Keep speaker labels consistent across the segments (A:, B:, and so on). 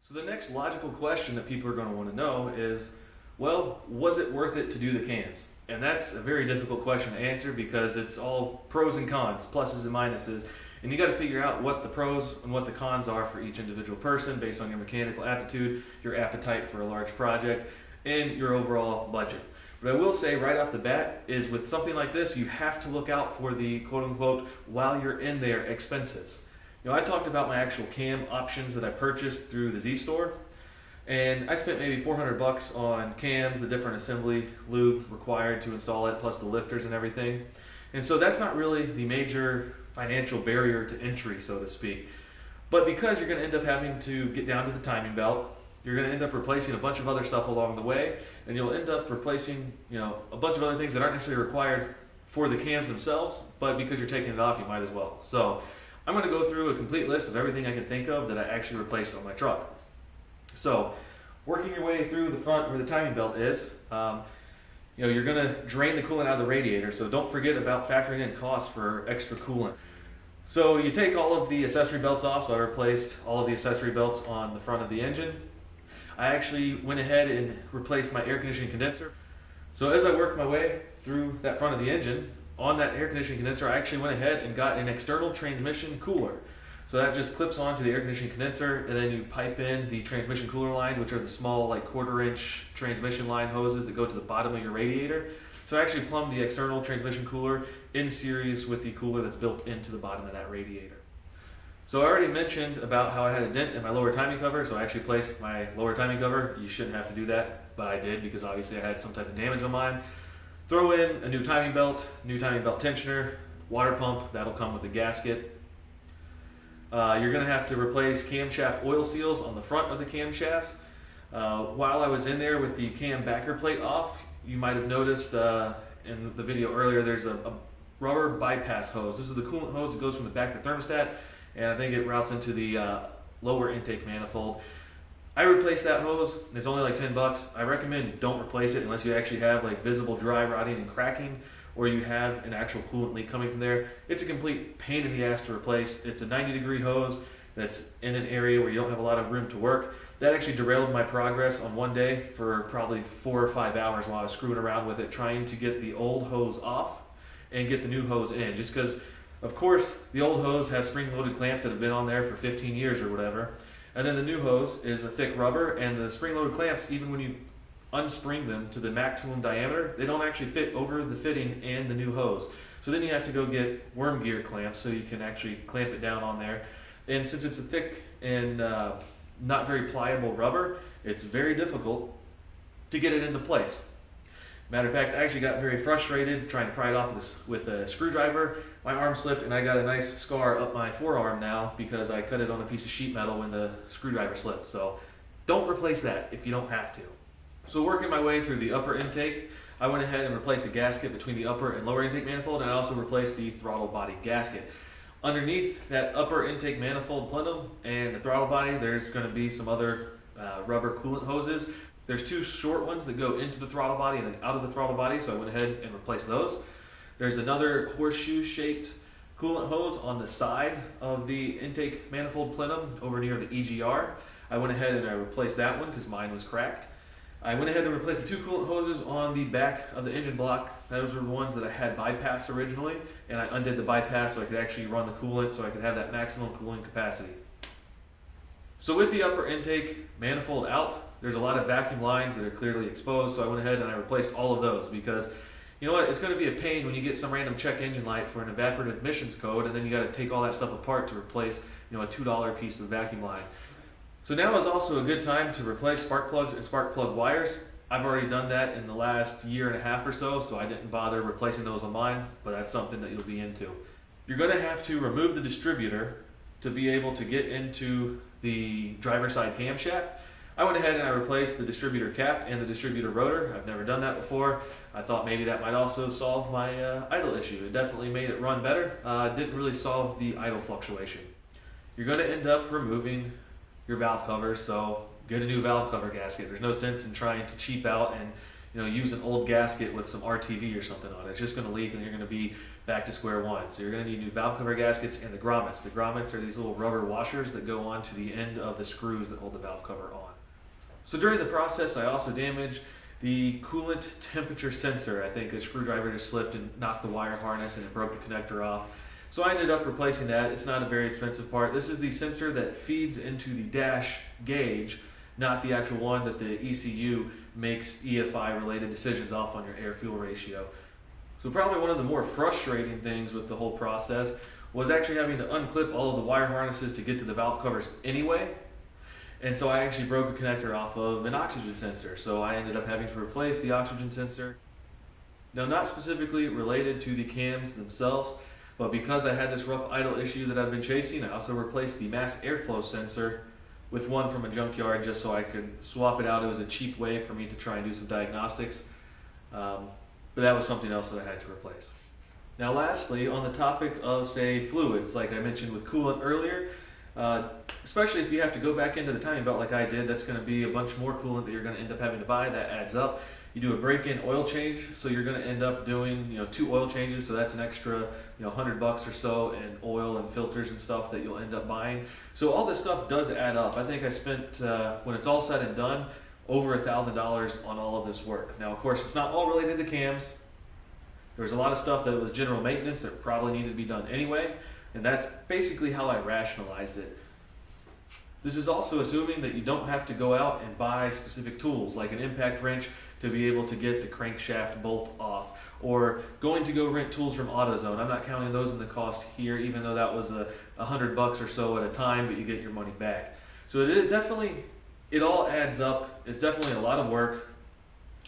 A: So the next logical question that people are going to want to know is, well, was it worth it to do the cams? And that's a very difficult question to answer because it's all pros and cons, pluses and minuses, and you got to figure out what the pros and what the cons are for each individual person based on your mechanical aptitude, your appetite for a large project, and your overall budget. But I will say right off the bat is with something like this, you have to look out for the quote-unquote while you're in there expenses. You know, I talked about my actual cam options that I purchased through the Z store, and I spent maybe $400 on cams, the different assembly lube required to install it, plus the lifters and everything. And so that's not really the major financial barrier to entry, so to speak. But because you're going to end up having to get down to the timing belt, you're going to end up replacing a bunch of other stuff along the way, and you'll end up replacing, you know, a bunch of other things that aren't necessarily required for the cams themselves, but because you're taking it off, you might as well. So I'm going to go through a complete list of everything I can think of that I actually replaced on my truck. So working your way through the front where the timing belt is, you know, you're going to drain the coolant out of the radiator, so don't forget about factoring in costs for extra coolant. So you take all of the accessory belts off, so I replaced all of the accessory belts on the front of the engine. I actually went ahead and replaced my air conditioning condenser. So as I worked my way through that front of the engine, on that air conditioning condenser, I actually went ahead and got an external transmission cooler. So that just clips onto the air conditioning condenser, and then you pipe in the transmission cooler lines, which are the small, like 1/4 inch transmission line hoses that go to the bottom of your radiator. So I actually plumbed the external transmission cooler in series with the cooler that's built into the bottom of that radiator. So I already mentioned about how I had a dent in my lower timing cover, so I actually placed my lower timing cover. You shouldn't have to do that, but I did because obviously I had some type of damage on mine. Throw in a new timing belt tensioner, water pump, that'll come with a gasket. You're going to have to replace camshaft oil seals on the front of the camshafts. While I was in there with the cam backer plate off, you might have noticed in the video earlier there's a rubber bypass hose. This is the coolant hose that goes from the back of the thermostat, and I think it routes into the lower intake manifold. I replaced that hose. It's only like $10. I recommend don't replace it unless you actually have like visible dry rotting and cracking, or you have an actual coolant leak coming from there. It's a complete pain in the ass to replace. It's a 90-degree hose that's in an area where you don't have a lot of room to work. That actually derailed my progress on one day for probably 4 or 5 hours while I was screwing around with it, trying to get the old hose off and get the new hose in. Just because, of course, the old hose has spring-loaded clamps that have been on there for 15 years or whatever. And then the new hose is a thick rubber, and the spring-loaded clamps, even when you unspring them to the maximum diameter, they don't actually fit over the fitting and the new hose. So then you have to go get worm gear clamps so you can actually clamp it down on there. And since it's a thick and not very pliable rubber, it's very difficult to get it into place. Matter of fact, I actually got very frustrated trying to pry it off with a screwdriver. My arm slipped and I got a nice scar up my forearm now because I cut it on a piece of sheet metal when the screwdriver slipped. So don't replace that if you don't have to. So working my way through the upper intake, I went ahead and replaced the gasket between the upper and lower intake manifold, and I also replaced the throttle body gasket. Underneath that upper intake manifold plenum and the throttle body, there's going to be some other rubber coolant hoses. There's 2 short ones that go into the throttle body and then out of the throttle body, so I went ahead and replaced those. There's another horseshoe-shaped coolant hose on the side of the intake manifold plenum over near the EGR. I went ahead and I replaced that one because mine was cracked. I went ahead and replaced the 2 coolant hoses on the back of the engine block. Those were the ones that I had bypassed originally, and I undid the bypass so I could actually run the coolant so I could have that maximum cooling capacity. So with the upper intake manifold out, there's a lot of vacuum lines that are clearly exposed, so I went ahead and I replaced all of those because, you know what, it's going to be a pain when you get some random check engine light for an evaporative emissions code, and then you got to take all that stuff apart to replace, you know, a $2 piece of vacuum line. So now is also a good time to replace spark plugs and spark plug wires. I've already done that in the last 1.5 years or so, so I didn't bother replacing those on mine, but that's something that you'll be into. You're going to have to remove the distributor to be able to get into the driver's side camshaft. I went ahead and I replaced the distributor cap and the distributor rotor. I've never done that before. I thought maybe that might also solve my idle issue. It definitely made it run better. Didn't really solve the idle fluctuation. You're going to end up removing your valve covers, so get a new valve cover gasket. There's no sense in trying to cheap out and use an old gasket with some RTV or something on it. It's just going to leak and you're going to be back to square one. So you're going to need new valve cover gaskets and the grommets. The grommets are these little rubber washers that go on to the end of the screws that hold the valve cover on. So during the process, I also damaged the coolant temperature sensor. I think a screwdriver just slipped and knocked the wire harness and it broke the connector off. So I ended up replacing that. It's not a very expensive part. This is the sensor that feeds into the dash gauge, not the actual one that the ECU makes EFI related decisions off on your air-fuel ratio. So probably one of the more frustrating things with the whole process was actually having to unclip all of the wire harnesses to get to the valve covers anyway. And so I actually broke a connector off of an oxygen sensor. So I ended up having to replace the oxygen sensor. Now, not specifically related to the cams themselves, but because I had this rough idle issue that I've been chasing, I also replaced the mass airflow sensor with one from a junkyard just so I could swap it out. It was a cheap way for me to try and do some diagnostics. But that was something else that I had to replace. Now lastly, on the topic of, say, fluids, like I mentioned with coolant earlier, especially if you have to go back into the timing belt like I did, that's going to be a bunch more coolant that you're going to end up having to buy. That adds up. You do a break-in oil change, so you're going to end up doing 2 oil changes, so that's an extra $100 or so in oil and filters and stuff that you'll end up buying. So all this stuff does add up. I think I spent, when it's all said and done, over $1,000 on all of this work. Now, of course, it's not all related to cams. There's a lot of stuff that was general maintenance that probably needed to be done anyway, and that's basically how I rationalized it. This is also assuming that you don't have to go out and buy specific tools like an impact wrench to be able to get the crankshaft bolt off, or going to go rent tools from AutoZone. I'm not counting those in the cost here, even though that was $100 or so at a time, but you get your money back. So it all adds up. It's definitely a lot of work,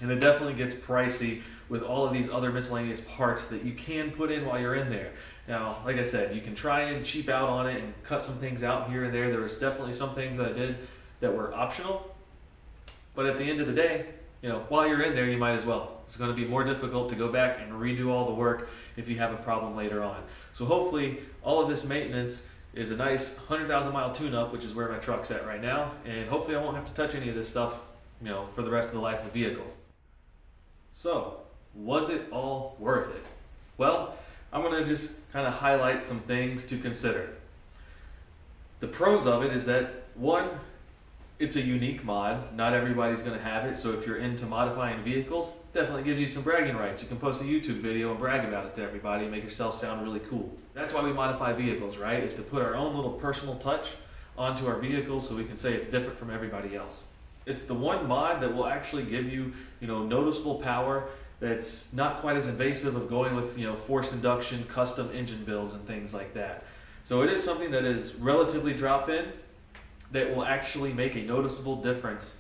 A: and it definitely gets pricey with all of these other miscellaneous parts that you can put in while you're in there. Now, like I said, you can try and cheap out on it and cut some things out here and there. There was definitely some things that I did that were optional, but at the end of the day, while you're in there, you might as well. It's going to be more difficult to go back and redo all the work if you have a problem later on. So hopefully, all of this maintenance is a nice 100,000 mile tune-up, which is where my truck's at right now, and hopefully I won't have to touch any of this stuff, for the rest of the life of the vehicle. So, was it all worth it? Well, I'm going to just kind of highlight some things to consider. The pros of it is that, one, it's a unique mod. Not everybody's going to have it, so if you're into modifying vehicles, definitely gives you some bragging rights. You can post a YouTube video and brag about it to everybody and make yourself sound really cool. That's why we modify vehicles, right? Is to put our own little personal touch onto our vehicles so we can say it's different from everybody else. It's the one mod that will actually give you, noticeable power that's not quite as invasive of going with, forced induction, custom engine builds and things like that. So it is something that is relatively drop-in that will actually make a noticeable difference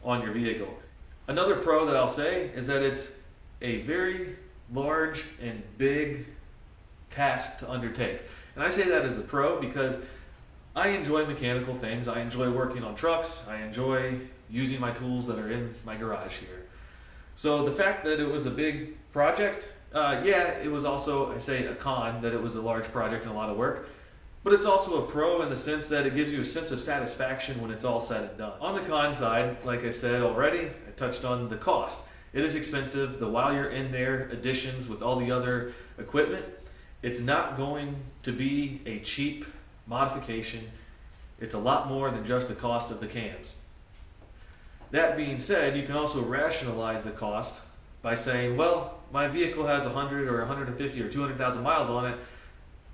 A: on your vehicle. Another pro that I'll say is that it's a very large and big task to undertake. And I say that as a pro because I enjoy mechanical things. I enjoy working on trucks. I enjoy using my tools that are in my garage here. So the fact that it was a big project, it was also, I say, a con that it was a large project and a lot of work. But it's also a pro in the sense that it gives you a sense of satisfaction when it's all said and done. On the con side, like I said already, I touched on the cost. It is expensive. The while you're in there additions with all the other equipment, it's not going to be a cheap modification. It's a lot more than just the cost of the cams. That being said, you can also rationalize the cost by saying, well, my vehicle has 100 or 150 or 200,000 miles on it.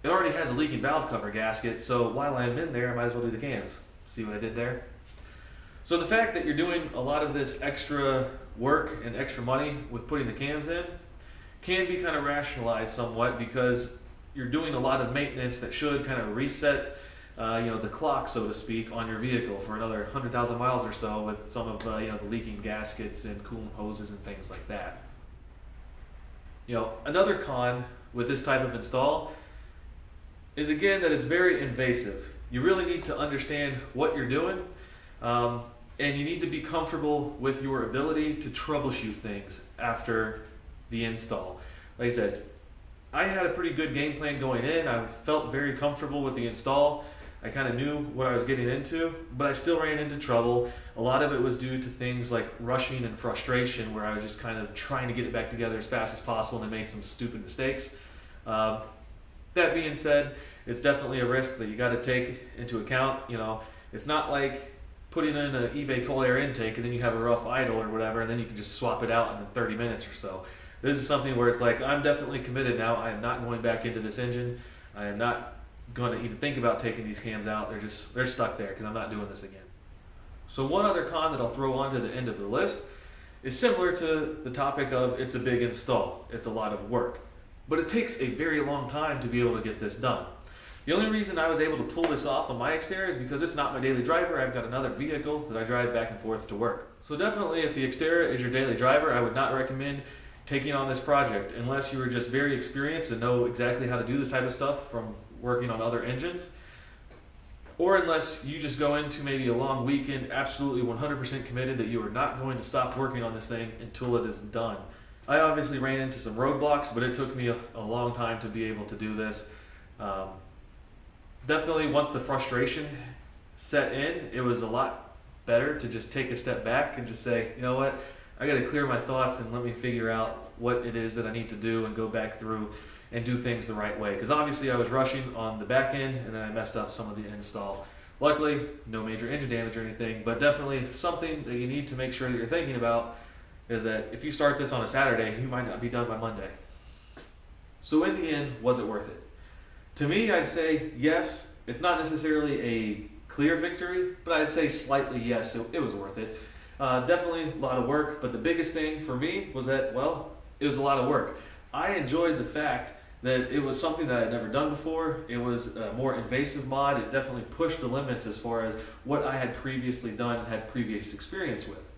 A: It already has a leaking valve cover gasket, so while I'm in there, I might as well do the cams. See what I did there? So the fact that you're doing a lot of this extra work and extra money with putting the cams in can be kind of rationalized somewhat because you're doing a lot of maintenance that should kind of reset the clock, so to speak, on your vehicle for another 100,000 miles or so with some of the leaking gaskets and coolant hoses and things like that. Another con with this type of install is again that it's very invasive. You really need to understand what you're doing, and you need to be comfortable with your ability to troubleshoot things after the install. Like I said, I had a pretty good game plan going in. I felt very comfortable with the install. I kind of knew what I was getting into, but I still ran into trouble. A lot of it was due to things like rushing and frustration, where I was just kind of trying to get it back together as fast as possible and I made some stupid mistakes. That being said, it's definitely a risk that you got to take into account. You know, it's not like putting in an eBay cold air intake and then you have a rough idle or whatever and then you can just swap it out in 30 minutes or so. This is something where it's like, I'm definitely committed now. I am not going back into this engine. I am not going to even think about taking these cams out. They're stuck there because I'm not doing this again. So one other con that I'll throw onto the end of the list is similar to the topic of it's a big install. It's a lot of work. But it takes a very long time to be able to get this done. The only reason I was able to pull this off on my Xterra is because it's not my daily driver. I've got another vehicle that I drive back and forth to work. So definitely, if the Xterra is your daily driver, I would not recommend taking on this project unless you were just very experienced and know exactly how to do this type of stuff from working on other engines, or unless you just go into maybe a long weekend absolutely 100% committed that you are not going to stop working on this thing until it is done. I obviously ran into some roadblocks, but it took me a long time to be able to do this. Definitely once the frustration set in, it was a lot better to just take a step back and just say, you know what, I got to clear my thoughts and let me figure out what it is that I need to do and go back through and do things the right way. Because obviously I was rushing on the back end and then I messed up some of the install. Luckily, no major engine damage or anything, but definitely something that you need to make sure that you're thinking about is that if you start this on a Saturday, you might not be done by Monday. So in the end, was it worth it? To me, I'd say yes. It's not necessarily a clear victory, but I'd say slightly yes, it was worth it. Definitely a lot of work, but the biggest thing for me was that, well, it was a lot of work. I enjoyed the fact that it was something that I'd never done before. It was a more invasive mod. It definitely pushed the limits as far as what I had previously done and had previous experience with.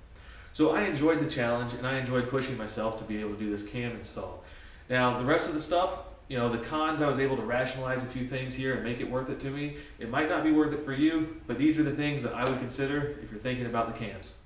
A: So I enjoyed the challenge and I enjoyed pushing myself to be able to do this cam install. Now the rest of the stuff, you know, the cons, I was able to rationalize a few things here and make it worth it to me. It might not be worth it for you, but these are the things that I would consider if you're thinking about the cams.